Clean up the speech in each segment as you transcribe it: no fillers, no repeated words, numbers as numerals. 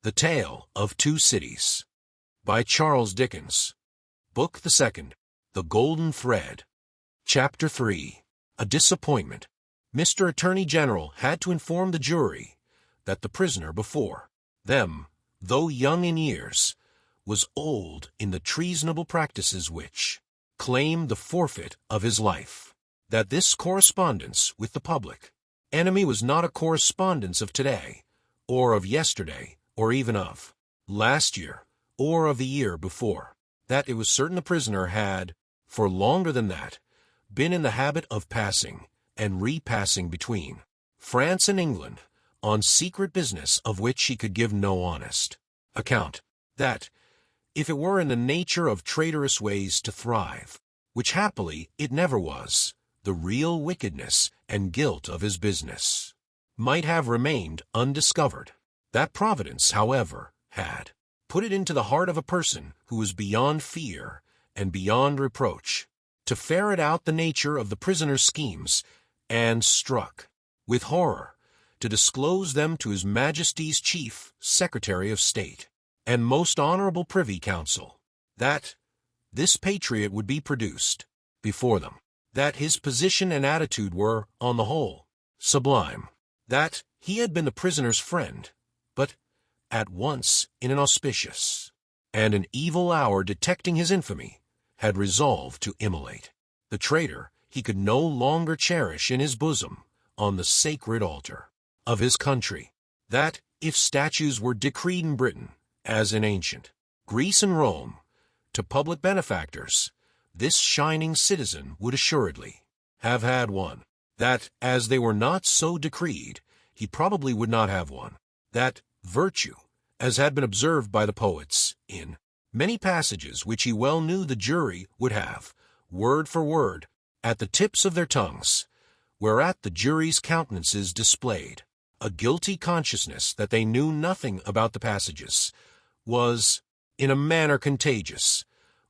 The Tale of Two Cities, by Charles Dickens. Book the Second, The Golden Thread. Chapter 3, A Disappointment. Mr. Attorney General had to inform the jury that the prisoner before them, though young in years, was old in the treasonable practices which claimed the forfeit of his life. That this correspondence with the public enemy was not a correspondence of today, or of yesterday, or even of last year, or of the year before. That it was certain the prisoner had, for longer than that, been in the habit of passing and repassing between France and England on secret business of which he could give no honest account. That, if it were in the nature of traitorous ways to thrive, which happily it never was, the real wickedness and guilt of his business might have remained undiscovered. That Providence, however, had put it into the heart of a person who was beyond fear and beyond reproach to ferret out the nature of the prisoner's schemes, and struck with horror to disclose them to His Majesty's Chief Secretary of State and most honorable Privy Council, that this patriot would be produced before them, that his position and attitude were, on the whole, sublime, that he had been the prisoner's friend, but at once in an auspicious and an evil hour, detecting his infamy, had resolved to immolate the traitor he could no longer cherish in his bosom on the sacred altar of his country. That, if statues were decreed in Britain, as in ancient Greece and Rome, to public benefactors, this shining citizen would assuredly have had one. That, as they were not so decreed, he probably would not have one. That virtue, as had been observed by the poets, in many passages which he well knew the jury would have, word for word, at the tips of their tongues, whereat the jury's countenances displayed a guilty consciousness that they knew nothing about the passages, was, in a manner, contagious,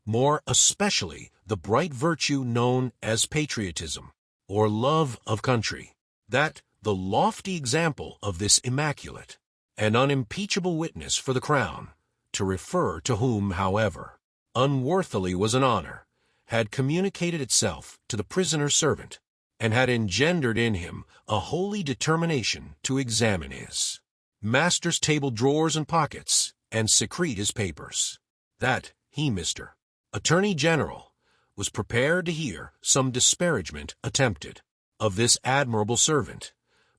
more especially the bright virtue known as patriotism, or love of country. That the lofty example of this immaculate and unimpeachable witness for the crown, to refer to whom, however, unworthily was an honor, had communicated itself to the prisoner's servant, and had engendered in him a holy determination to examine his master's table drawers and pockets, and secrete his papers. That he, Mr. Attorney General, was prepared to hear some disparagement attempted of this admirable servant,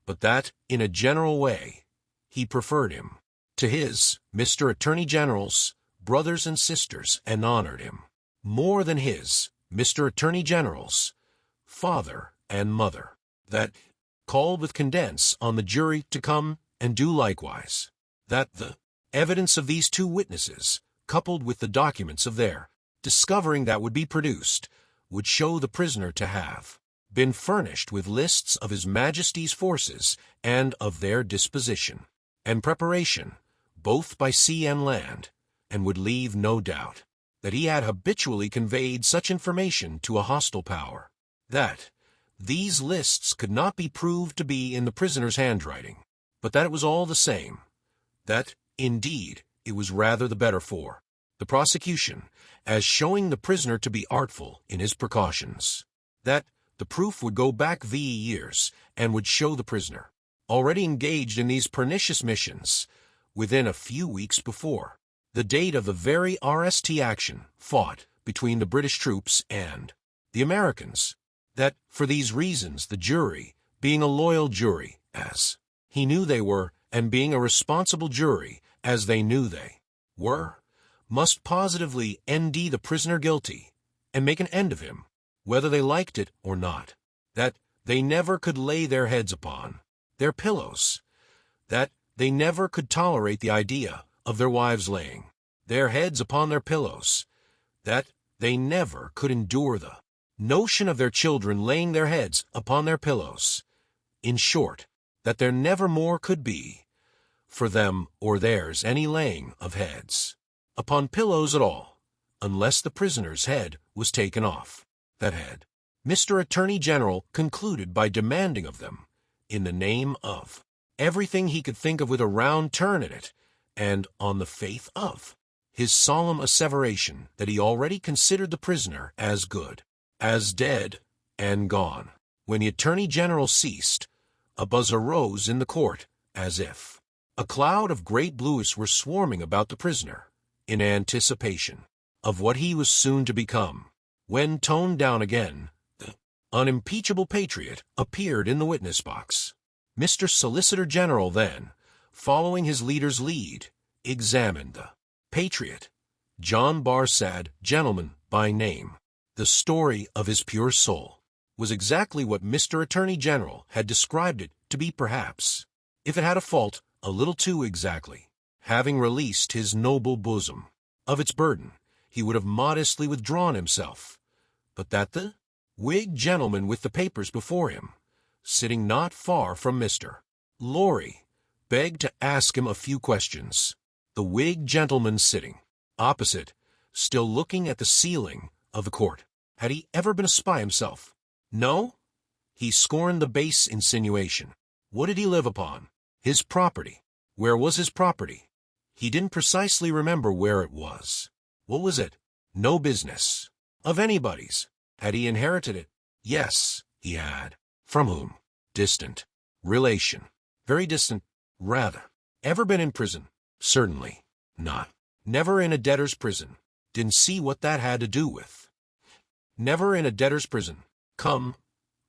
but that, in a general way, he preferred him to his, Mr. Attorney General's, brothers and sisters, and honored him more than his, Mr. Attorney General's, father and mother. That called with condence on the jury to come and do likewise. That the evidence of these two witnesses, coupled with the documents of their discovering that would be produced, would show the prisoner to have been furnished with lists of His Majesty's forces and of their disposition and preparation, both by sea and land, and would leave no doubt that he had habitually conveyed such information to a hostile power. That these lists could not be proved to be in the prisoner's handwriting, but that it was all the same. That, indeed, it was rather the better for the prosecution, as showing the prisoner to be artful in his precautions. That the proof would go back years, and would show the prisoner, already engaged in these pernicious missions, within a few weeks before the date of the very RST action fought between the British troops and the Americans. That, for these reasons, the jury, being a loyal jury, as he knew they were, and being a responsible jury, as they knew they were, must positively ND the prisoner guilty, and make an end of him, whether they liked it or not. That they never could lay their heads upon their pillows. That they never could tolerate the idea of their wives laying their heads upon their pillows. That they never could endure the notion of their children laying their heads upon their pillows. In short, that there never more could be, for them or theirs, any laying of heads upon pillows at all, unless the prisoner's head was taken off. That head Mr. Attorney General concluded by demanding of them, in the name of everything he could think of with a round turn at it, and on the faith of his solemn asseveration that he already considered the prisoner as good, as dead, and gone. When the Attorney General ceased, a buzz arose in the court, as if a cloud of great bluish were swarming about the prisoner, in anticipation of what he was soon to become. When toned down again, the unimpeachable patriot appeared in the witness box. Mr. Solicitor General then, following his leader's lead, examined the patriot, John Barsad, gentleman by name. The story of his pure soul was exactly what Mr. Attorney General had described it to be, perhaps, if it had a fault, a little too exactly. Having released his noble bosom of its burden, he would have modestly withdrawn himself, but that the Whig gentleman with the papers before him, sitting not far from Mr. Lorry, begged to ask him a few questions. The Whig gentleman sitting opposite, still looking at the ceiling of the court. Had he ever been a spy himself? No? He scorned the base insinuation. What did he live upon? His property. Where was his property? He didn't precisely remember where it was. What was it? No business of anybody's. Had he inherited it? Yes, he had. From whom? Distant. Relation. Very distant, rather. Ever been in prison? Certainly not. Never in a debtor's prison. Didn't see what that had to do with. Never in a debtor's prison. Come.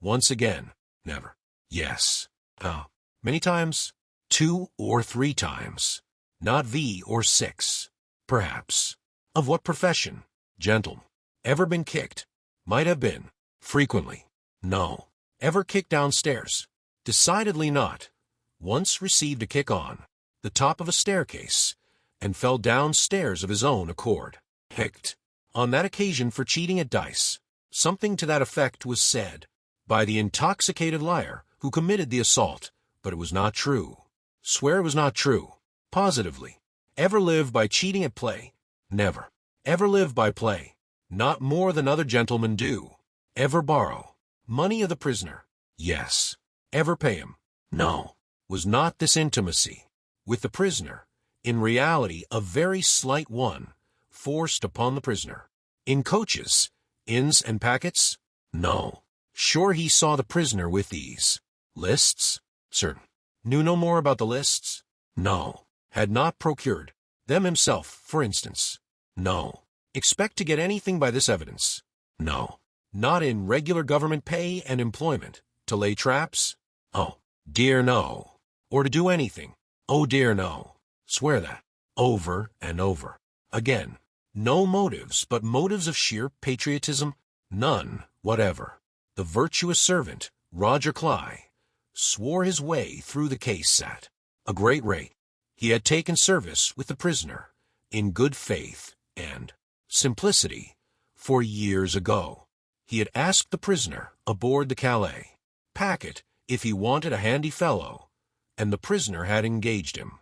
Once again. Never. Yes. How? Many times? 2 or 3 times. Not V or 6. Perhaps. Of what profession? Gentleman. Ever been kicked? Might have been. Frequently. No. Ever kicked downstairs? Decidedly not. Once received a kick on the top of a staircase, and fell downstairs of his own accord. Kicked. On that occasion for cheating at dice. Something to that effect was said by the intoxicated liar who committed the assault, but it was not true. Swear it was not true. Positively. Ever live by cheating at play? Never. Ever live by play? Not more than other gentlemen do. Ever borrow money of the prisoner? Yes. Ever pay him? No. Was not this intimacy with the prisoner, in reality a very slight one, forced upon the prisoner? In coaches, inns and packets? No. Sure he saw the prisoner with these lists? Certain. Knew no more about the lists? No. Had not procured them himself, for instance? No. Expect to get anything by this evidence? No. Not in regular government pay and employment, to lay traps? Oh, dear no. Or to do anything? Oh dear no. Swear that. Over and over. Again. No motives but motives of sheer patriotism? None whatever. The virtuous servant, Roger Cly, swore his way through the case at a great rate. He had taken service with the prisoner, in good faith and simplicity, for years ago. He had asked the prisoner aboard the Calais packet if he wanted a handy fellow, and the prisoner had engaged him.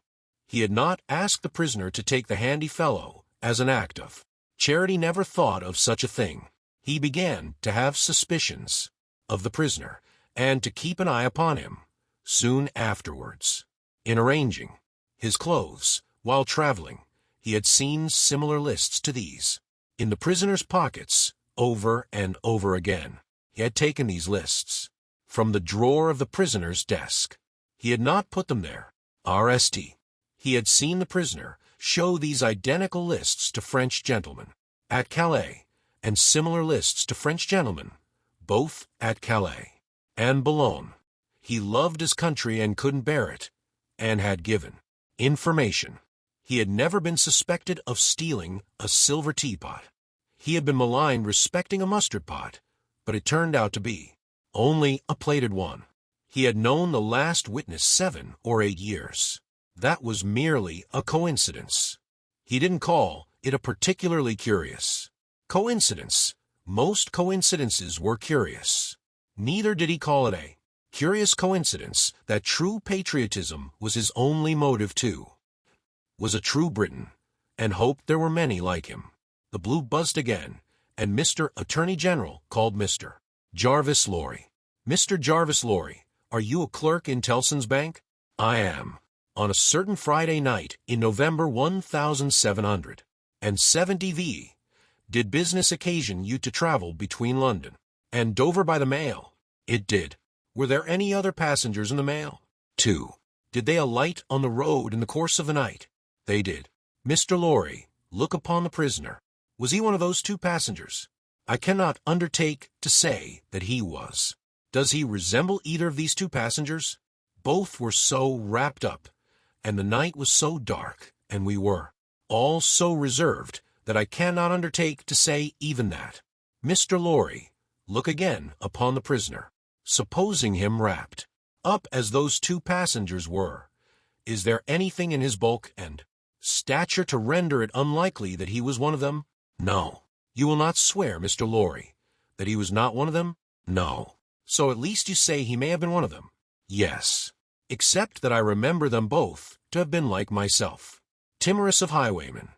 He had not asked the prisoner to take the handy fellow as an act of charity, never thought of such a thing. He began to have suspicions of the prisoner, and to keep an eye upon him, soon afterwards. In arranging his clothes while traveling, he had seen similar lists to these in the prisoner's pockets over and over again. He had taken these lists from the drawer of the prisoner's desk. He had not put them there. RST. He had seen the prisoner show these identical lists to French gentlemen at Calais, and similar lists to French gentlemen, both at Calais and Boulogne. He loved his country and couldn't bear it, and had given information. He had never been suspected of stealing a silver teapot. He had been maligned respecting a mustard pot, but it turned out to be only a plated one. He had known the last witness 7 or 8 years. That was merely a coincidence. He didn't call it a particularly curious coincidence. Most coincidences were curious. Neither did he call it a curious coincidence that true patriotism was his only motive too. Was a true Briton, and hoped there were many like him. The blue buzzed again, and Mr. Attorney General called Mr. Jarvis Lorry. Mr. Jarvis Lorry, are you a clerk in Tellson's Bank? I am. on a certain Friday night in November 1770 V, did business occasion you to travel between London and Dover by the mail? It did. Were there any other passengers in the mail? 2. Did they alight on the road in the course of the night? They did. Mr. Lorry, look upon the prisoner. Was he one of those 2 passengers? I cannot undertake to say that he was. Does he resemble either of these 2 passengers? Both were so wrapped up, and the night was so dark, and we were all so reserved, that I cannot undertake to say even that. Mr. Lorry, look again upon the prisoner. Supposing him wrapped up as those 2 passengers were, is there anything in his bulk and stature to render it unlikely that he was one of them? No. You will not swear, Mr. Lorry, that he was not one of them? No. So at least you say he may have been one of them? Yes. Except that I remember them both to have been like myself, timorous of highwaymen,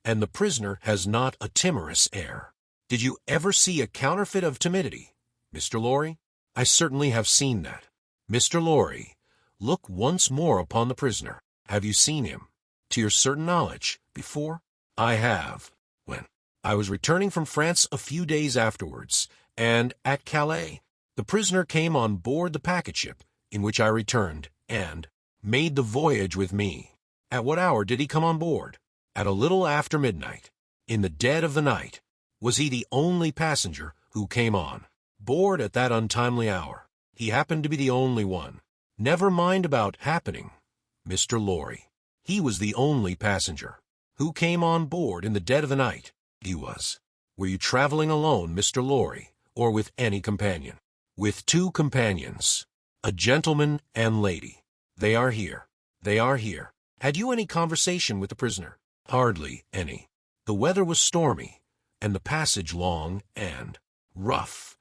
and the prisoner has not a timorous air. Did you ever see a counterfeit of timidity, Mr. Lorry? I certainly have seen that. Mr. Lorry, look once more upon the prisoner. Have you seen him, to your certain knowledge, before? I have, when I was returning from France a few days afterwards, and at Calais, the prisoner came on board the packet ship in which I returned, and made the voyage with me. At what hour did he come on board? At a little after midnight, in the dead of the night. Was he the only passenger who came on board at that untimely hour? He happened to be the only one. Never mind about happening, Mr. Lorry. He was the only passenger who came on board in the dead of the night. He was. Were you traveling alone, Mr. Lorry, or with any companion? With 2 companions, a gentleman and lady. They are here. They are here. Had you any conversation with the prisoner? Hardly any. The weather was stormy, and the passage long and rough,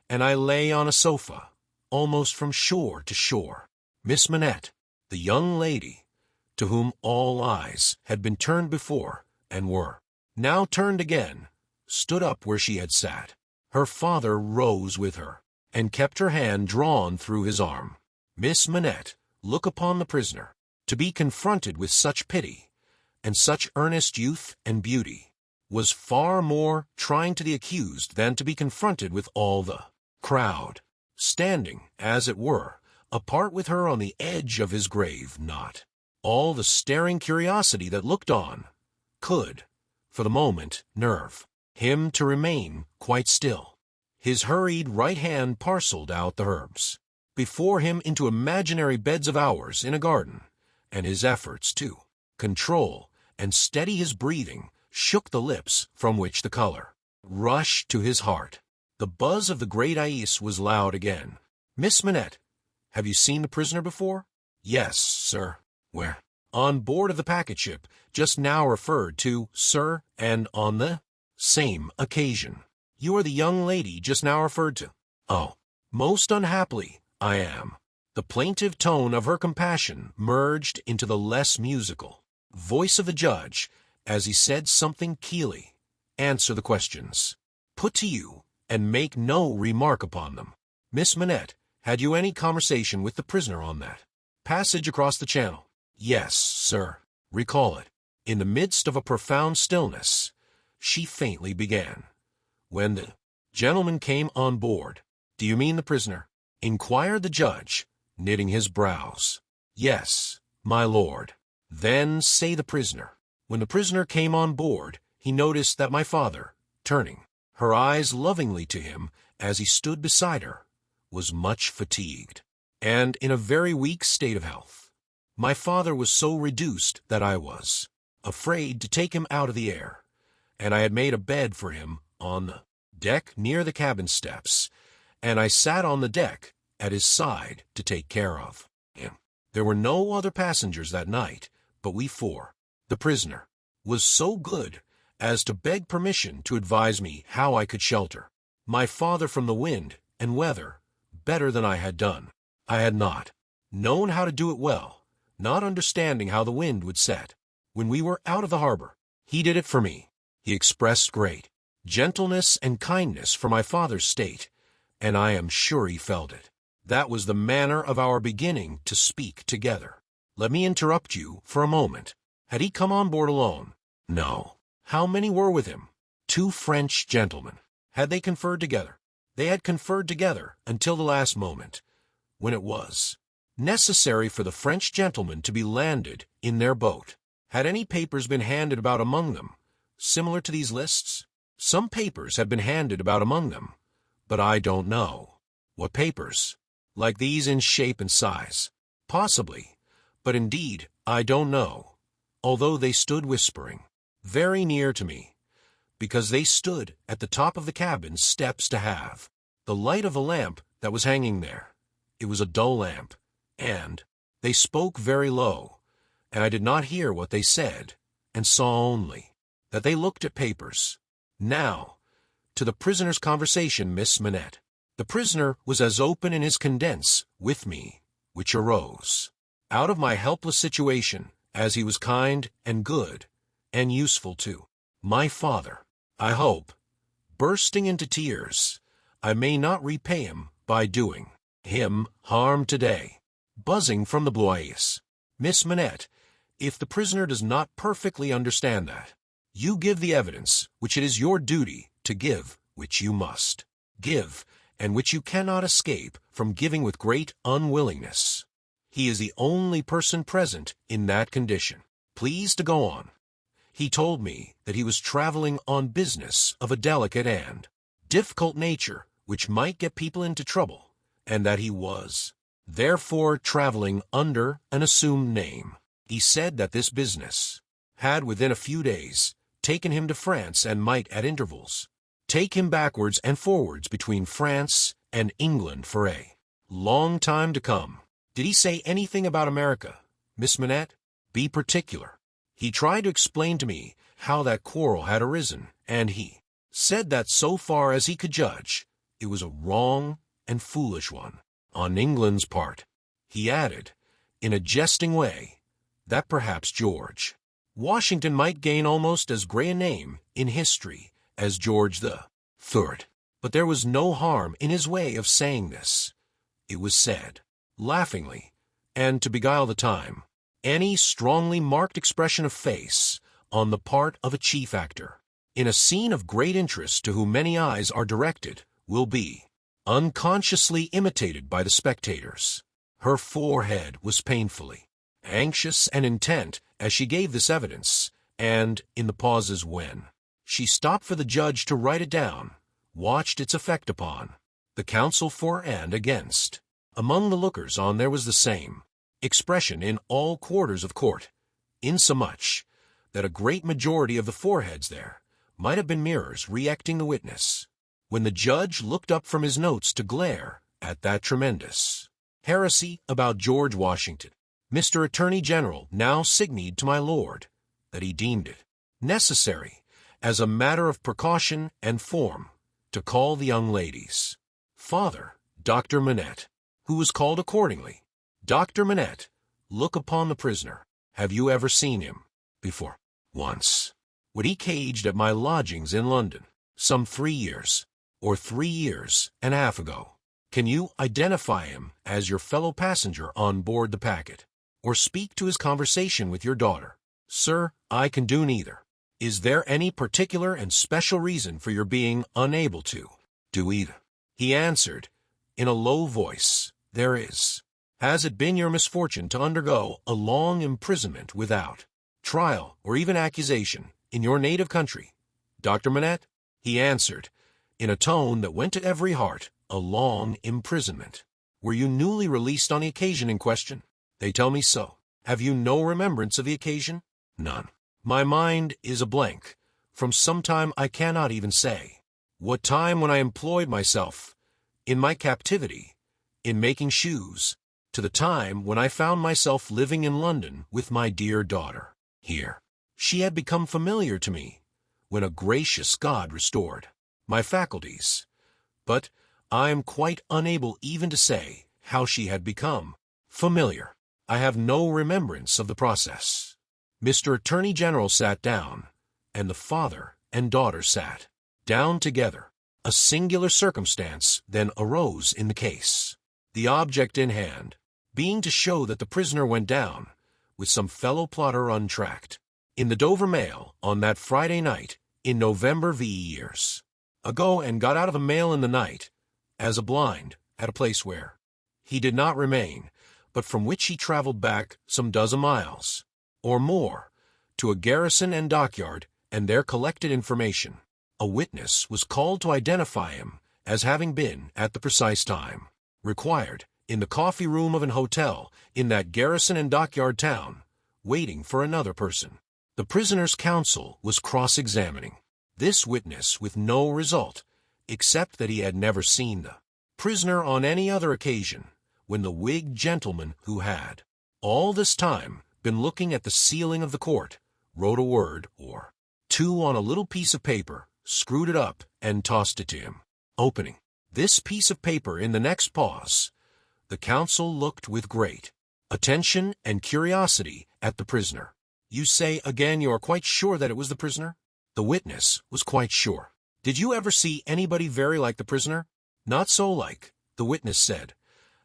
and I lay on a sofa, almost from shore to shore. Miss Manette, the young lady, to whom all eyes had been turned before, and were now turned again, stood up where she had sat. Her father rose with her, and kept her hand drawn through his arm. Miss Manette, look upon the prisoner. To be confronted with such pity, and such earnest youth and beauty, was far more trying to the accused than to be confronted with all the crowd, standing, as it were, apart with her on the edge of his grave. Not all the staring curiosity that looked on could, for the moment, nerve him to remain quite still. His hurried right hand parceled out the herbs before him into imaginary beds of ours in a garden, and his efforts to control and steady his breathing shook the lips from which the color rushed to his heart. The buzz of the great ice was loud again. Miss Manette, have you seen the prisoner before? Yes, sir. Where? On board of the packet ship, just now referred to, sir, and on the same occasion. You are the young lady just now referred to. Oh, most unhappily, I am. The plaintive tone of her compassion merged into the less musical voice of the judge as he said something keely. Answer the questions put to you, and make no remark upon them. Miss Manette, had you any conversation with the prisoner on that passage across the channel? Yes, sir. Recall it. In the midst of a profound stillness, she faintly began. When the gentleman came on board. Do you mean the prisoner? Inquired the judge, knitting his brows. Yes, my lord. Then say the prisoner. When the prisoner came on board, he noticed that my father, turning her eyes lovingly to him as he stood beside her, was much fatigued, and in a very weak state of health. My father was so reduced that I was afraid to take him out of the air, and I had made a bed for him on the deck near the cabin steps, and I sat on the deck at his side to take care of him. There were no other passengers that night but we 4. The prisoner was so good as to beg permission to advise me how I could shelter my father from the wind and weather better than I had done. I had not known how to do it well, not understanding how the wind would set. When we were out of the harbor, he did it for me. He expressed great gentleness and kindness for my father's state, and I am sure he felt it. That was the manner of our beginning to speak together. Let me interrupt you for a moment. Had he come on board alone? No. How many were with him? 2 French gentlemen. Had they conferred together? They had conferred together until the last moment, when it was necessary for the French gentlemen to be landed in their boat. Had any papers been handed about among them, similar to these lists? Some papers have been handed about among them, but I don't know. What papers? Like these in shape and size? Possibly, but indeed I don't know, although they stood whispering, very near to me, because they stood at the top of the cabin steps to have the light of a lamp that was hanging there. It was a dull lamp, and they spoke very low, and I did not hear what they said, and saw only that they looked at papers. Now, to the prisoner's conversation, Miss Manette. The prisoner was as open in his condence with me, which arose out of my helpless situation, as he was kind and good, and useful too. My father, I hope, bursting into tears, I may not repay him by doing him harm today. Buzzing from the Blois. Miss Manette, if the prisoner does not perfectly understand that, you give the evidence which it is your duty to give, which you must give, and which you cannot escape from giving with great unwillingness. He is the only person present in that condition. Please to go on. He told me that he was traveling on business of a delicate and difficult nature which might get people into trouble, and that he was therefore traveling under an assumed name. He said that this business had within a few days taken him to France and might at intervals take him backwards and forwards between France and England for a long time to come. Did he say anything about America, Miss Manette? Be particular. He tried to explain to me how that quarrel had arisen, and he said that so far as he could judge, it was a wrong and foolish one on England's part. He added, in a jesting way, that perhaps George Washington might gain almost as great a name in history as George the Third. But there was no harm in his way of saying this. It was said, laughingly, and to beguile the time. Any strongly marked expression of face on the part of a chief actor, in a scene of great interest to whom many eyes are directed, will be unconsciously imitated by the spectators. Her forehead was painfully anxious and intent as she gave this evidence, and, in the pauses when she stopped for the judge to write it down, watched its effect upon the counsel for and against. Among the lookers-on there was the same expression in all quarters of court, insomuch that a great majority of the foreheads there might have been mirrors re-acting the witness, when the judge looked up from his notes to glare at that tremendous heresy about George Washington. Mr. Attorney General now signified to my lord that he deemed it necessary, as a matter of precaution and form, to call the young lady's father, Dr. Manette, who was called accordingly. Dr. Manette, look upon the prisoner. Have you ever seen him before? Once. When he caged at my lodgings in London, some 3 years, or 3 years and a half ago. Can you identify him as your fellow passenger on board the packet, or speak to his conversation with your daughter? Sir, I can do neither. Is there any particular and special reason for your being unable to do either? He answered, in a low voice, there is. Has it been your misfortune to undergo a long imprisonment without trial or even accusation in your native country, Dr. Manette? He answered, in a tone that went to every heart, a long imprisonment. Were you newly released on the occasion in question? They tell me so. Have you no remembrance of the occasion? None. My mind is a blank. From some time I cannot even say what time when I employed myself in my captivity in making shoes, to the time when I found myself living in London with my dear daughter. Here, she had become familiar to me, when a gracious God restored my faculties. But I am quite unable even to say how she had become familiar. I have no remembrance of the process. Mr. Attorney General sat down, and the father and daughter sat down together. A singular circumstance then arose in the case. The object in hand being to show that the prisoner went down, with some fellow plotter untracked. In the Dover Mail on that Friday night in November years ago, and got out of the mail in the night, as a blind, at a place where he did not remain, but from which he traveled back some dozen miles, or more, to a garrison and dockyard, and there collected information. A witness was called to identify him as having been at the precise time required in the coffee room of an hotel in that garrison and dockyard town, waiting for another person. The prisoner's counsel was cross-examining this witness with no result, except that he had never seen the prisoner on any other occasion, when the wigged gentleman who had all this time been looking at the ceiling of the court wrote a word or two on a little piece of paper, screwed it up, and tossed it to him. Opening this piece of paper in the next pause, the counsel looked with great attention and curiosity at the prisoner. "You say again you are quite sure that it was the prisoner?" The witness was quite sure. "Did you ever see anybody very like the prisoner?" "Not so like," the witness said,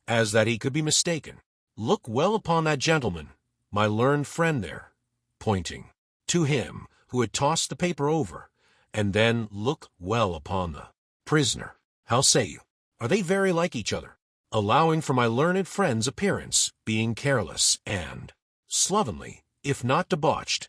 "as that he could be mistaken. Look well upon that gentleman, my learned friend there," pointing to him who had tossed the paper over, "and then look well upon the prisoner. How say you? Are they very like each other? Allowing for my learned friend's appearance being careless and slovenly, if not debauched,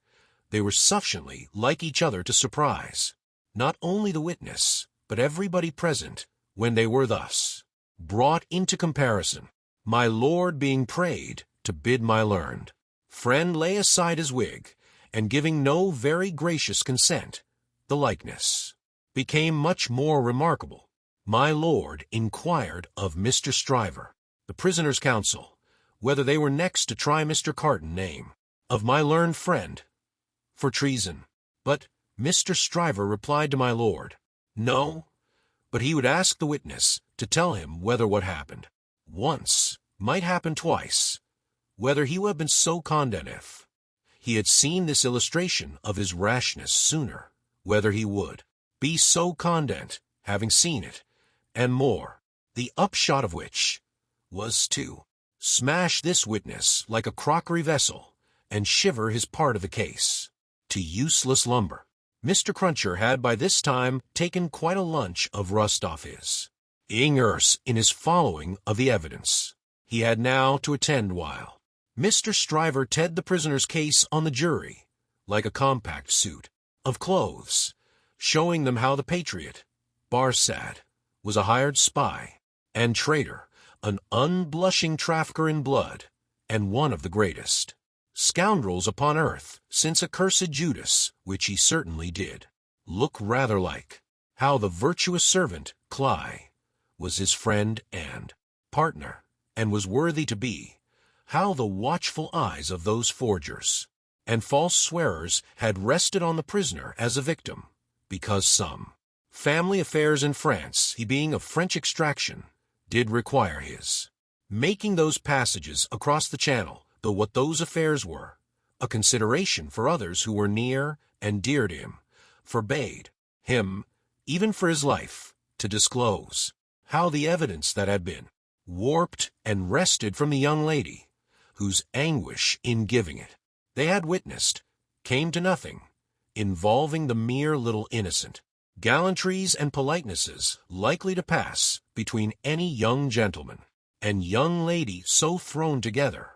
they were sufficiently like each other to surprise not only the witness, but everybody present, when they were thus brought into comparison. My lord being prayed to bid my learned friend lay aside his wig, and giving no very gracious consent, the likeness became much more remarkable. My lord inquired of Mr. Stryver, the prisoner's counsel, whether they were next to try Mr. Carton, name of my learned friend, for treason. But Mr. Stryver replied to my lord, no, but he would ask the witness to tell him whether what happened once might happen twice, whether he would have been so content if he had seen this illustration of his rashness sooner, whether he would be so content, having seen it, and more, the upshot of which was to smash this witness like a crockery vessel, and shiver his part of the case to useless lumber. Mr. Cruncher had by this time taken quite a lunch of rust off his fingers in his following of the evidence. He had now to attend while Mr. Stryver ted the prisoner's case on the jury, like a compact suit of clothes, showing them how the patriot, Barsad, was a hired spy and traitor, an unblushing trafficker in blood, and one of the greatest scoundrels upon earth, since accursed Judas, which he certainly did look rather like. How the virtuous servant, Cly, was his friend and partner, and was worthy to be. How the watchful eyes of those forgers and false swearers had rested on the prisoner as a victim, because some family affairs in France, he being of French extraction, did require his making those passages across the Channel, though what those affairs were, a consideration for others who were near and dear to him, forbade him, even for his life, to disclose. How the evidence that had been warped and wrested from the young lady, whose anguish in giving it they had witnessed, came to nothing, involving the mere little innocent gallantries and politenesses likely to pass between any young gentleman and young lady so thrown together,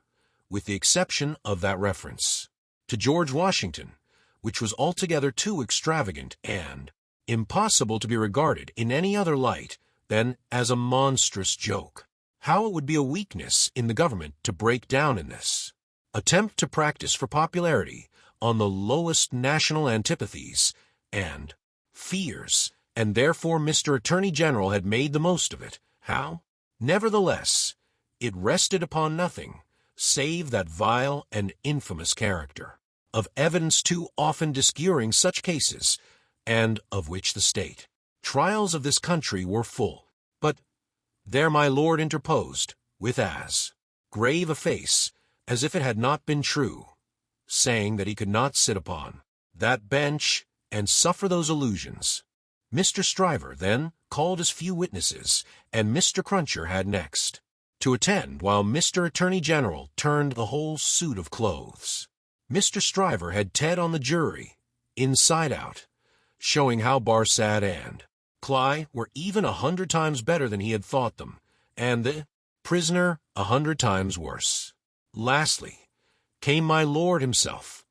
with the exception of that reference to George Washington, which was altogether too extravagant and impossible to be regarded in any other light than as a monstrous joke. How it would be a weakness in the government to break down in this attempt to practice for popularity on the lowest national antipathies and fears, and therefore Mr. Attorney General had made the most of it. How? Nevertheless, it rested upon nothing save that vile and infamous character of evidence too often discuring such cases, and of which the state trials of this country were full. But there my lord interposed, with as grave a face as if it had not been true, saying that he could not sit upon that bench and suffer those illusions. Mr. Stryver then called his few witnesses, and Mr. Cruncher had next. to attend while Mr. Attorney General turned the whole suit of clothes. Mr. Stryver had Ted on the jury, inside out, showing how Barsad and Cly were even 100 times better than he had thought them, and the prisoner 100 times worse. Lastly, came my lord himself,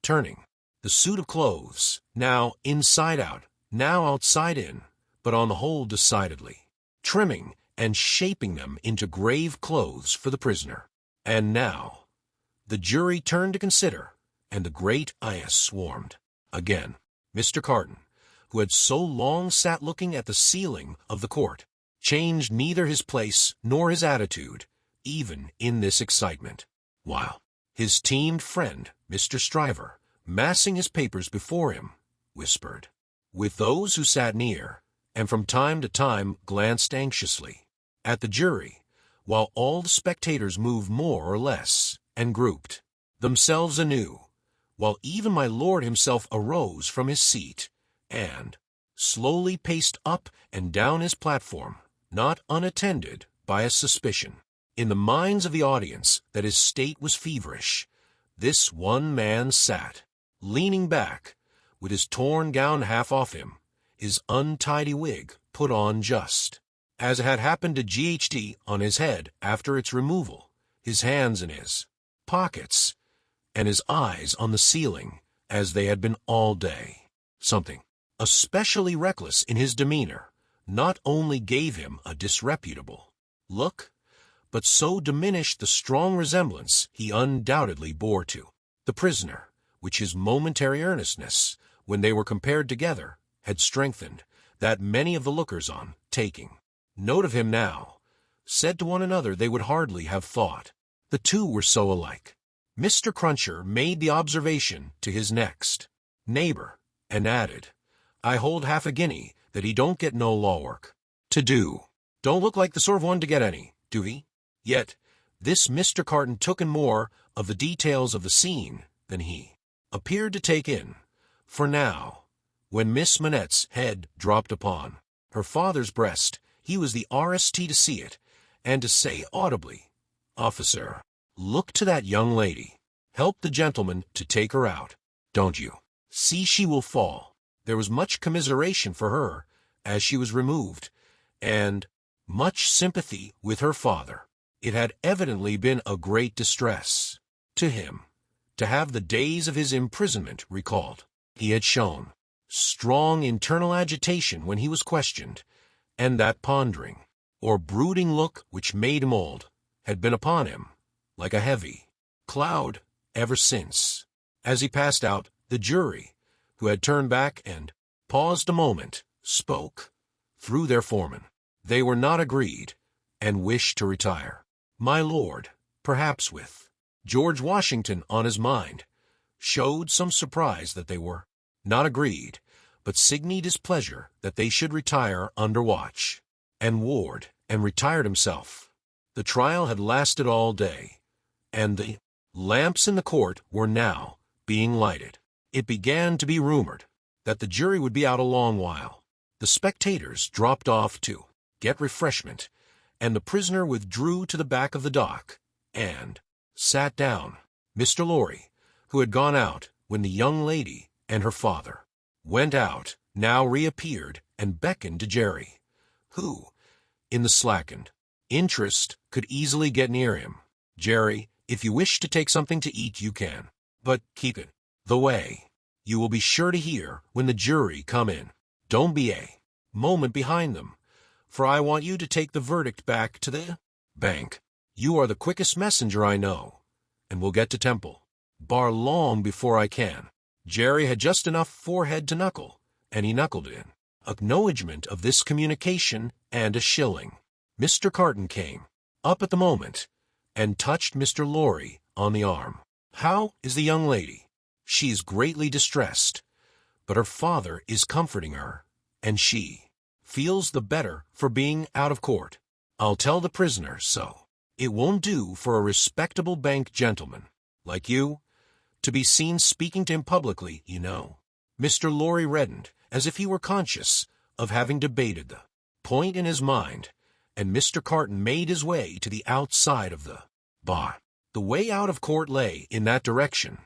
turning the suit of clothes, now inside out, now outside in, but on the whole decidedly, trimming and shaping them into grave clothes for the prisoner. And now the jury turned to consider, and the great eyeus swarmed. Again, Mr. Carton, who had so long sat looking at the ceiling of the court, changed neither his place nor his attitude, even in this excitement, while his teamed friend, Mr. Stryver, massing his papers before him, whispered with those who sat near, and from time to time glanced anxiously at the jury, while all the spectators moved more or less, and grouped themselves anew, while even my lord himself arose from his seat, and slowly paced up and down his platform, not unattended by a suspicion in the minds of the audience that his state was feverish. This one man sat, leaning back, with his torn gown half off him, his untidy wig put on just as it had happened to GHD on his head after its removal, his hands in his pockets, and his eyes on the ceiling as they had been all day. Something especially reckless in his demeanor not only gave him a disreputable look, but so diminished the strong resemblance he undoubtedly bore to the prisoner, which his momentary earnestness, when they were compared together, had strengthened, that many of the lookers-on, taking note of him now, said to one another they would hardly have thought the two were so alike. Mr. Cruncher made the observation to his next neighbor, and added, "I hold half a guinea that he don't get no law work to do. Don't look like the sort of one to get any, do he?" Yet this Mr. Carton took in more of the details of the scene than he appeared to take in, for now, when Miss Manette's head dropped upon her father's breast, he was the RST to see it, and to say audibly, "Officer, look to that young lady. Help the gentleman to take her out, don't you? See she will fall." There was much commiseration for her as she was removed, and much sympathy with her father. It had evidently been a great distress to him to have the days of his imprisonment recalled. He had shown strong internal agitation when he was questioned, and that pondering or brooding look which made him old had been upon him like a heavy cloud ever since. As he passed out, the jury, who had turned back and paused a moment, spoke through their foreman. They were not agreed, and wished to retire. My lord, perhaps with George Washington on his mind, showed some surprise that they were not agreed, but signified his pleasure that they should retire under watch, and ward, and retired himself. The trial had lasted all day, and the lamps in the court were now being lighted. It began to be rumored that the jury would be out a long while. The spectators dropped off to get refreshment, and the prisoner withdrew to the back of the dock, and sat down. Mr. Lorry, who had gone out when the young lady and her father went out, now reappeared and beckoned to Jerry, who, in the slackened interest, could easily get near him. "Jerry, if you wish to take something to eat, you can, but keep it the way. You will be sure to hear when the jury come in. Don't be a moment behind them, for I want you to take the verdict back to the bank. You are the quickest messenger I know, and will get to Temple Bar long before I can." Jerry had just enough forehead to knuckle, and he knuckled it in acknowledgment of this communication and a shilling. Mr. Carton came up at the moment, and touched Mr. Lorry on the arm. "How is the young lady?" "She is greatly distressed, but her father is comforting her, and she feels the better for being out of court. I'll tell the prisoner so. It won't do for a respectable bank gentleman like you to be seen speaking to him publicly, you know." Mr. Lorry reddened, as if he were conscious of having debated the point in his mind, and Mr. Carton made his way to the outside of the bar. The way out of court lay in that direction,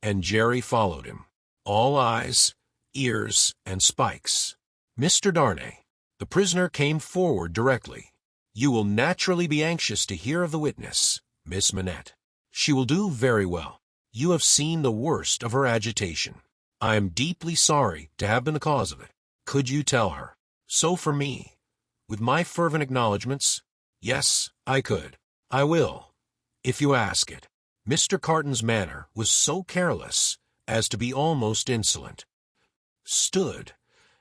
and Jerry followed him, all eyes, ears, and spikes. Mr. Darnay, the prisoner, came forward directly. You will naturally be anxious to hear of the witness, Miss Manette. She will do very well. You have seen the worst of her agitation. I am deeply sorry to have been the cause of it. Could you tell her? So for me, with my fervent acknowledgments, yes, I could. I will, if you ask it. Mr. Carton's manner was so careless as to be almost insolent. Stood,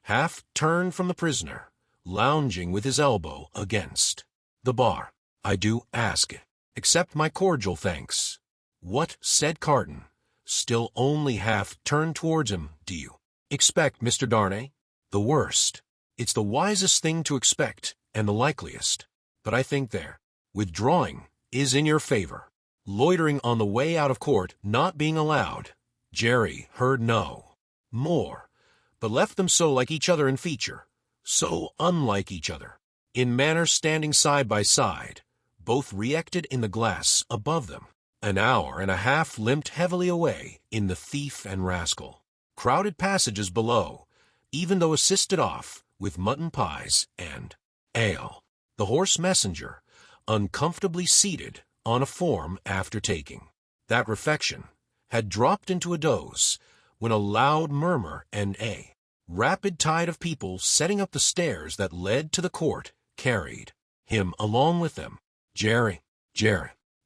half turned from the prisoner, lounging with his elbow against the bar. I do ask it. Accept my cordial thanks. What, said Carton, still only half turned towards him, do you expect, Mr. Darnay? The worst. It's the wisest thing to expect, and the likeliest. But I think their withdrawing is in your favor. Loitering on the way out of court not being allowed, Jerry heard no more, but left them so like each other in feature, so unlike each other, in manner standing side by side, both reacted in the glass above them. An hour and a half limped heavily away in the thief and rascal. Crowded passages below, even though assisted off with mutton pies and ale. The horse messenger, uncomfortably seated on a form after taking that refection, had dropped into a doze when a loud murmur and a rapid tide of people setting up the stairs that led to the court carried him along with them. Jerry.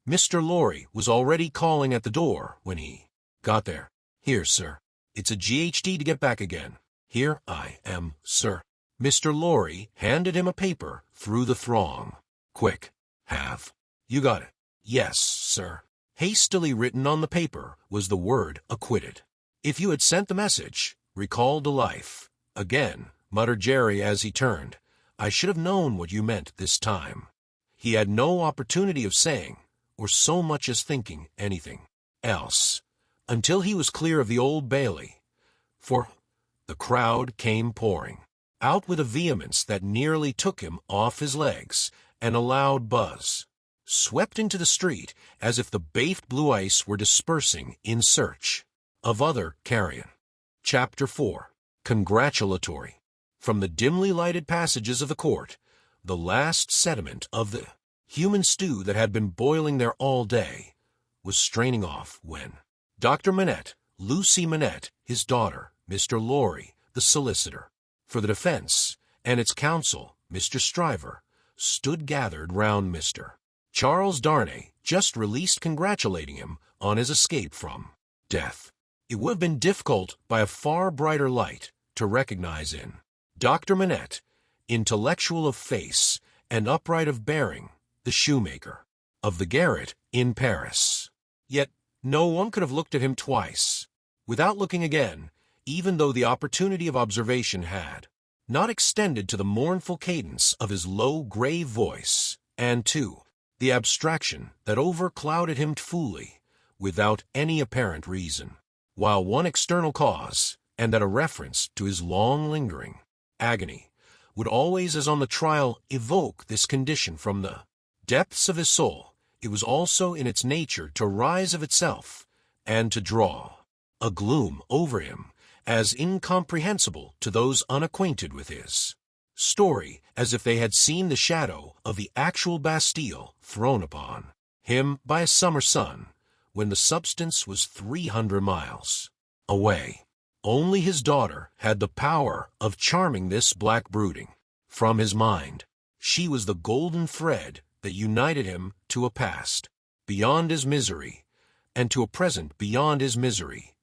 Mr. Lorry was already calling at the door when he got there. Here, sir. It's a GHD to get back again. Here I am, sir. Mr. Lorry handed him a paper through the throng. Quick. Have you got it? Yes, sir. Hastily written on the paper was the word acquitted. If you had sent the message, recalled to life, again, muttered Jerry as he turned, I should have known what you meant this time. He had no opportunity of saying, or so much as thinking anything else, until he was clear of the Old Bailey, for the crowd came pouring out with a vehemence that nearly took him off his legs, and a loud buzz swept into the street as if the baked blue ice were dispersing in search of other carrion. Chapter 4. Congratulatory. From the dimly lighted passages of the court, the last sediment of the human stew that had been boiling there all day was straining off when Dr. Manette, Lucie Manette, his daughter, Mr. Lorry, the solicitor for the defense, and its counsel, Mr. Stryver, stood gathered round Mr. Charles Darnay, just released, congratulating him on his escape from death. It would have been difficult by a far brighter light to recognize in Dr. Manette, intellectual of face and upright of bearing, the shoemaker of the garret in Paris. Yet no one could have looked at him twice without looking again, even though the opportunity of observation had not extended to the mournful cadence of his low, grave voice, and to the abstraction that overclouded him fully, without any apparent reason, while one external cause, and that a reference to his long-lingering agony, would always, as on the trial, evoke this condition from the depths of his soul. It was also in its nature to rise of itself, and to draw a gloom over him, as incomprehensible to those unacquainted with his story as if they had seen the shadow of the actual Bastille thrown upon him by a summer sun, when the substance was 300 miles away. Only his daughter had the power of charming this black brooding from his mind. She was the golden thread that united him to a past beyond his misery, and to a present beyond his misery,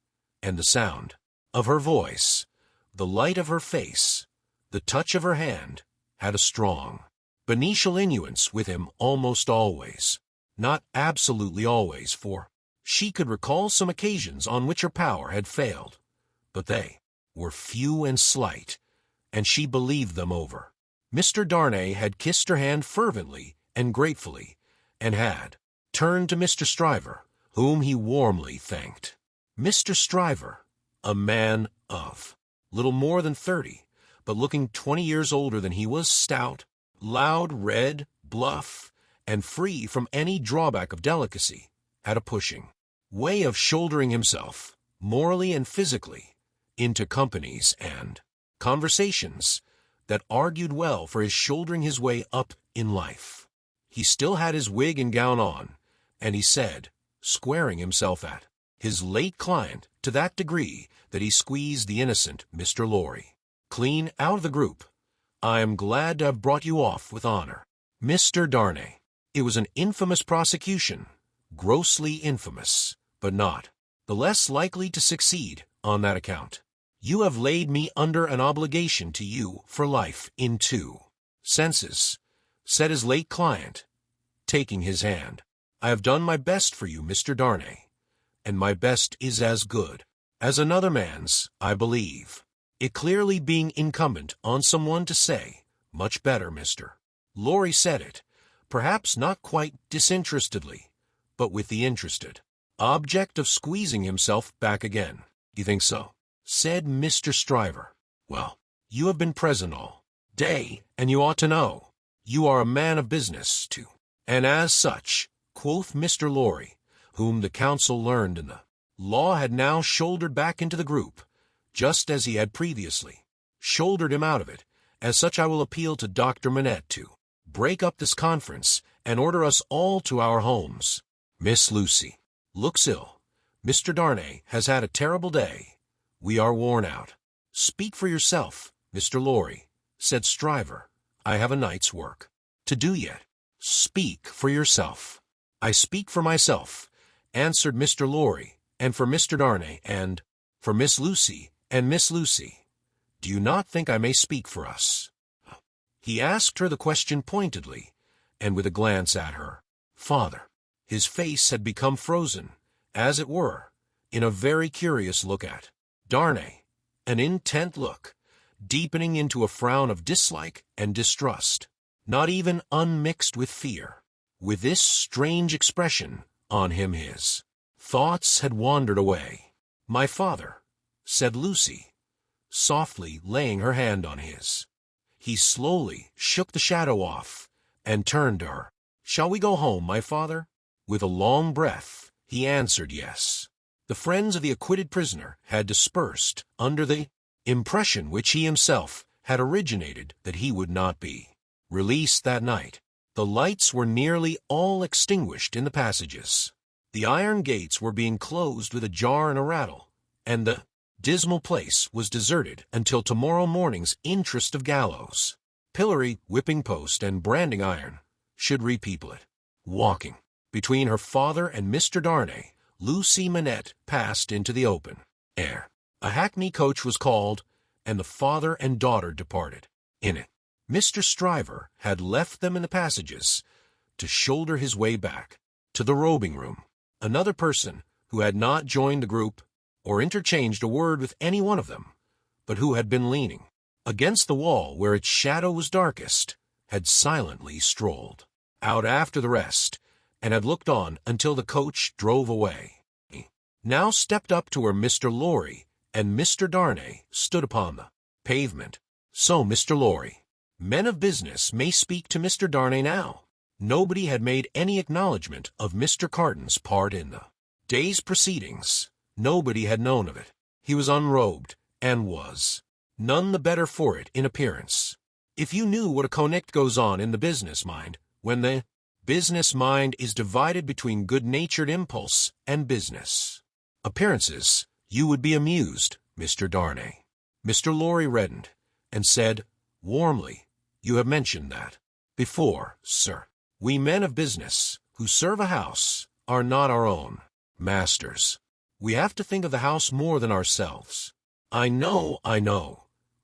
and the sound of her voice, the light of her face, the touch of her hand, had a strong benignal influence with him almost always, not absolutely always, for she could recall some occasions on which her power had failed, but they were few and slight, and she believed them over. Mr. Darnay had kissed her hand fervently and gratefully, and had turned to Mr. Stryver, whom he warmly thanked. Mr. Stryver, a man of little more than 30, but looking 20 years older than he was, stout, loud, red, bluff, and free from any drawback of delicacy, had a pushing way of shouldering himself, morally and physically, into companies and conversations that argued well for his shouldering his way up in life. He still had his wig and gown on, and he said, squaring himself at his late client to that degree that he squeezed the innocent Mr. Lorry clean out of the group, "I am glad to have brought you off with honor, Mr. Darnay. It was an infamous prosecution, grossly infamous, but not the less likely to succeed on that account. You have laid me under an obligation to you for life in 2 senses," said his late client, taking his hand. "I have done my best for you, Mr. Darnay, and my best is as good as another man's, I believe. It clearly being incumbent on someone to say, much better, Mr. Lorry said it, perhaps not quite disinterestedly, but with the interested object of squeezing himself back again. "You think so?" said Mr. Stryver. "Well, you have been present all day, and you ought to know. You are a man of business, too, and as such," quoth Mr. Lorry, whom the counsel learned in the law had now shouldered back into the group, just as he had previously shouldered him out of it. "As such I will appeal to Dr. Manette to break up this conference and order us all to our homes. Miss Lucie looks ill. Mr. Darnay has had a terrible day. We are worn out." "Speak for yourself, Mr. Lorry," said Stryver. "I have a night's work to do yet." "Speak for yourself." "I speak for myself," answered Mr. Lorry, "and for Mr. Darnay, and for Miss Lucie and Miss Lucie. Do you not think I may speak for us?" He asked her the question pointedly, and with a glance at her father. His face had become frozen, as it were, in a very curious look at Darnay, an intent look, deepening into a frown of dislike and distrust, not even unmixed with fear. With this strange expression on him his thoughts had wandered away. "My father," said Lucie, softly laying her hand on his. He slowly shook the shadow off and turned to her. "Shall we go home, my father?" With a long breath, he answered yes. The friends of the acquitted prisoner had dispersed under the impression which he himself had originated that he would not be released that night. The lights were nearly all extinguished in the passages. The iron gates were being closed with a jar and a rattle, and the dismal place was deserted until tomorrow morning's interest of gallows, pillory, whipping post, and branding iron should repeople it. Walking between her father and Mr. Darnay, Lucie Manette passed into the open air. A hackney coach was called, and the father and daughter departed in it. Mr. Stryver had left them in the passages to shoulder his way back to the robing room. Another person who had not joined the group or interchanged a word with any one of them, but who had been leaning against the wall where its shadow was darkest, had silently strolled out after the rest, and had looked on until the coach drove away. He now stepped up to where Mr. Lorry and Mr. Darnay stood upon the pavement. "So, Mr. Lorry, men of business may speak to Mr. Darnay now." Nobody had made any acknowledgment of Mr. Carton's part in the day's proceedings. Nobody had known of it. He was unrobed, and was none the better for it in appearance. If you knew what a connect goes on in the business mind, when the business mind is divided between good-natured impulse and business appearances, you would be amused, Mr. Darnay. Mr. Lorry reddened, and said, warmly, "You have mentioned that before, sir. We men of business, who serve a house, are not our own masters. We have to think of the house more than ourselves." I know,"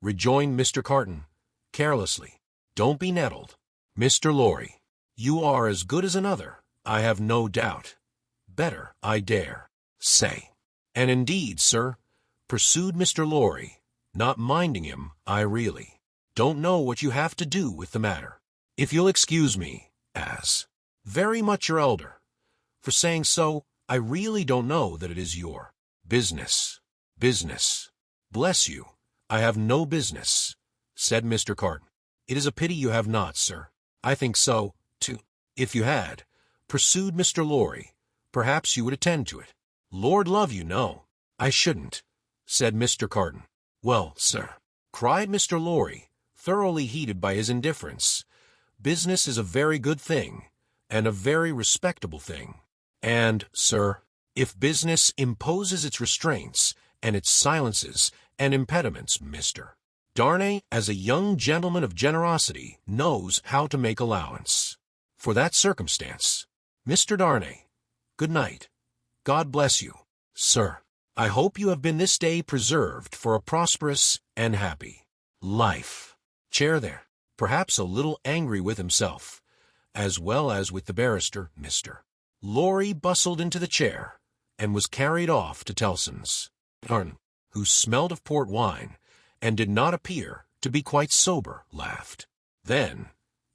rejoined Mr. Carton, carelessly. "Don't be nettled, Mr. Lorry. You are as good as another, I have no doubt. Better, I dare say. And indeed, sir," pursued Mr. Lorry, not minding him, "I really don't know what you have to do with the matter. If you'll excuse me, as very much your elder, for saying so, I really don't know that it is your business. Business. Bless you, I have no business," said Mr. Carton. It is a pity you have not, sir. I think so, too. If you had, pursued Mr. Lorry, perhaps you would attend to it. Lord love you, no. I shouldn't, said Mr. Carton. Well, sir, cried Mr. Lorry, thoroughly heated by his indifference, business is a very good thing, and a very respectable thing. And, sir, if business imposes its restraints, and its silences and impediments, Mr. Darnay, as a young gentleman of generosity, knows how to make allowance for that circumstance. Mr. Darnay, good night. God bless you, sir. I hope you have been this day preserved for a prosperous and happy life. Chair there, perhaps a little angry with himself, as well as with the barrister, Mr. Lorry bustled into the chair, and was carried off to Tellson's. Carton, who smelled of port wine, and did not appear to be quite sober, laughed. Then,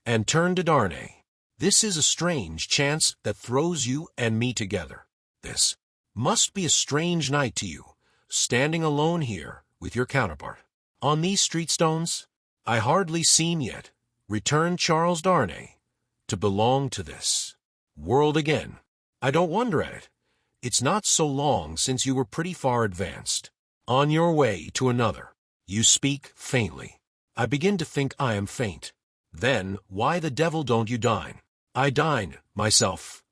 and turned to Darnay. This is a strange chance that throws you and me together. This must be a strange night to you, standing alone here with your counterpart. On these street stones, I hardly seem yet, returned Charles Darnay, to belong to this world again. I don't wonder at it. It's not so long since you were pretty far advanced on your way to another. You speak faintly. I begin to think I am faint. Then why the devil don't you dine? I dine, myself,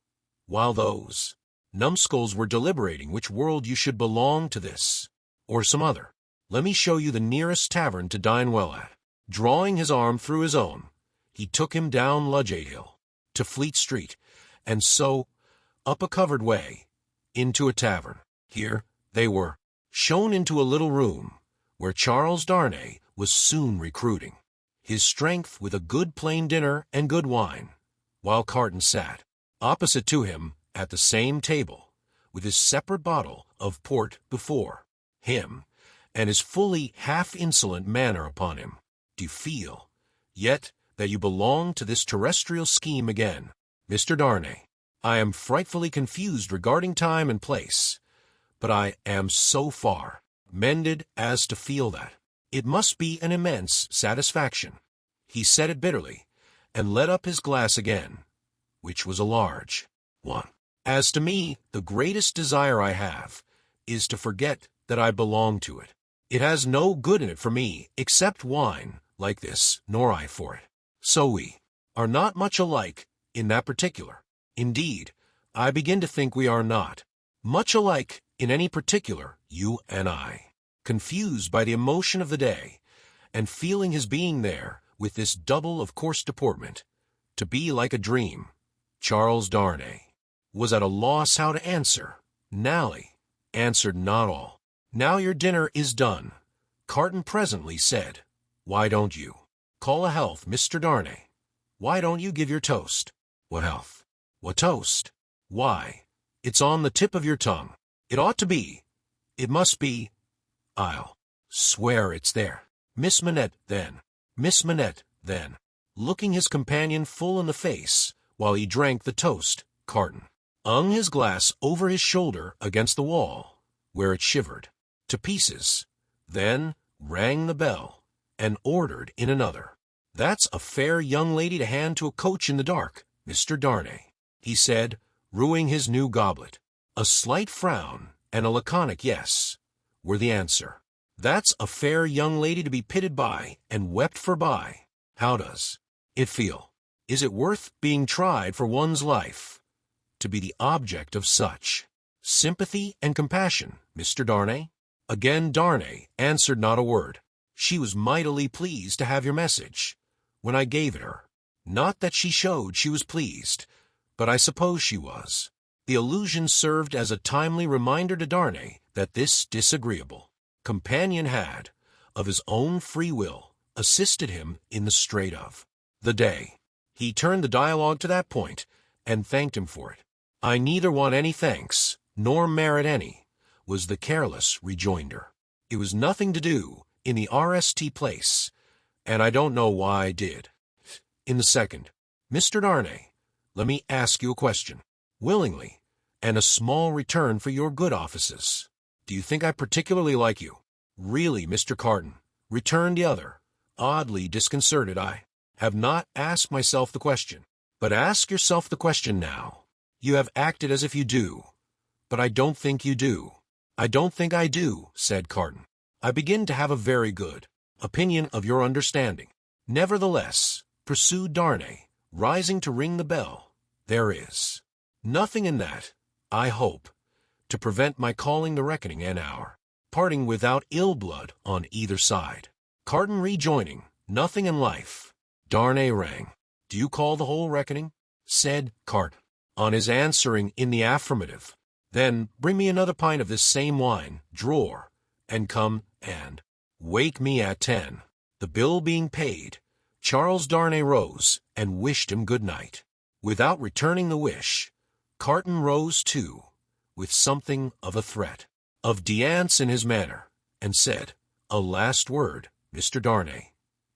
while those numbskulls were deliberating which world you should belong to, this or some other. Let me show you the nearest tavern to dine well at. Drawing his arm through his own, he took him down Ludgate Hill to Fleet Street, and so up a covered way into a tavern. Here they were shown into a little room where Charles Darnay was soon recruiting his strength with a good plain dinner and good wine, while Carton sat opposite to him at the same table, with his separate bottle of port before him, and his fully half-insolent manner upon him. Do you feel, yet, that you belong to this terrestrial scheme again, Mr. Darnay? I am frightfully confused regarding time and place, but I am so far mended as to feel that it must be an immense satisfaction. He said it bitterly, and let up his glass again, which was a large one. As to me, the greatest desire I have is to forget that I belong to it. It has no good in it for me, except wine like this, nor I for it. So we are not much alike in that particular. Indeed, I begin to think we are not much alike in any particular, you and I. Confused by the emotion of the day, and feeling his being there with this double of coarse deportment, to be like a dream, Charles Darnay was at a loss how to answer. Nally answered not all. Now your dinner is done, Carton presently said. Why don't you call a health, Mr. Darnay? Why don't you give your toast? What health? What toast? Why, it's on the tip of your tongue. It ought to be. It must be. I'll swear it's there. Miss Manette, then. Miss Manette, then. Looking his companion full in the face, while he drank the toast, Carton hung his glass over his shoulder against the wall, where it shivered to pieces, then rang the bell, and ordered in another. That's a fair young lady to hand to a coach in the dark, Mr. Darnay, he said, rueing his new goblet. A slight frown and a laconic yes were the answer. That's a fair young lady to be pitied by and wept for by. How does it feel? Is it worth being tried for one's life to be the object of such sympathy and compassion, Mr. Darnay? Again Darnay answered not a word. She was mightily pleased to have your message when I gave it her. Not that she showed she was pleased, but I suppose she was. The allusion served as a timely reminder to Darnay that this disagreeable companion had, of his own free will, assisted him in the strait of the day. He turned the dialogue to that point, and thanked him for it. I neither want any thanks, nor merit any, was the careless rejoinder. It was nothing to do in the RST place, and I don't know why I did. In the second, Mr. Darnay, let me ask you a question. Willingly, and a small return for your good offices. Do you think I particularly like you? Really, Mr. Carton, returned the other, oddly disconcerted. I have not asked myself the question. But ask yourself the question now. You have acted as if you do, but I don't think you do. I don't think I do, said Carton. I begin to have a very good opinion of your understanding. Nevertheless, pursued Darnay, rising to ring the bell, there is nothing in that, I hope, to prevent my calling the reckoning an hour, parting without ill blood on either side. Carton rejoining, nothing in life. Darnay rang. Do you call the whole reckoning? Said Carton, on his answering in the affirmative. Then bring me another pint of this same wine, drawer, and come and wake me at 10. The bill being paid, Charles Darnay rose and wished him good night. Without returning the wish, Carton rose too, with something of a threat, of defiance in his manner, and said, "A last word, Mr. Darnay.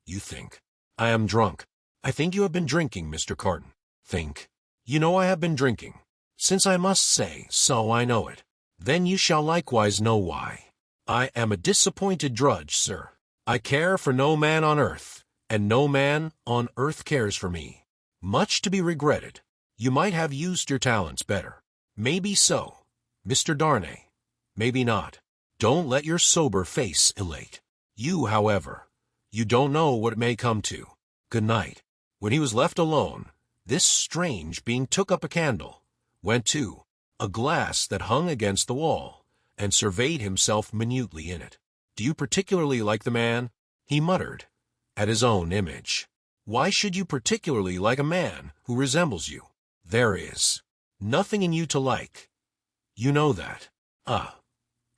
You think I am drunk. I think you have been drinking, Mr. Carton. Think. You know I have been drinking. Since I must say so, I know it. Then you shall likewise know why. I am a disappointed drudge, sir. I care for no man on earth, and no man on earth cares for me. Much to be regretted. You might have used your talents better. Maybe so, Mr. Darnay. Maybe not. Don't let your sober face elate you, however. You don't know what it may come to. Good night." When he was left alone, this strange being took up a candle, went to a glass that hung against the wall, and surveyed himself minutely in it. "Do you particularly like the man?" he muttered, at his own image. "Why should you particularly like a man who resembles you? There is nothing in you to like. You know that. Ah,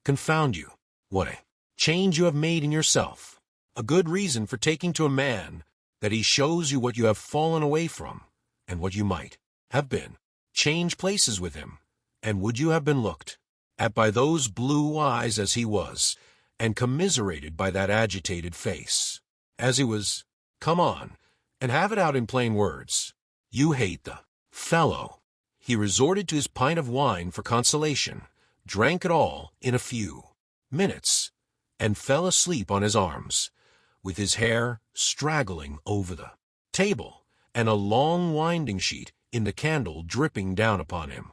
confound you. What a change you have made in yourself. A good reason for taking to a man that he shows you what you have fallen away from, and what you might have been. Change places with him, and would you have been looked at by those blue eyes as he was, and commiserated by that agitated face, as he was? Come on, and have it out in plain words. You hate the fellow." He resorted to his pint of wine for consolation, drank it all in a few minutes, and fell asleep on his arms, with his hair straggling over the table, and a long winding sheet in the candle dripping down upon him.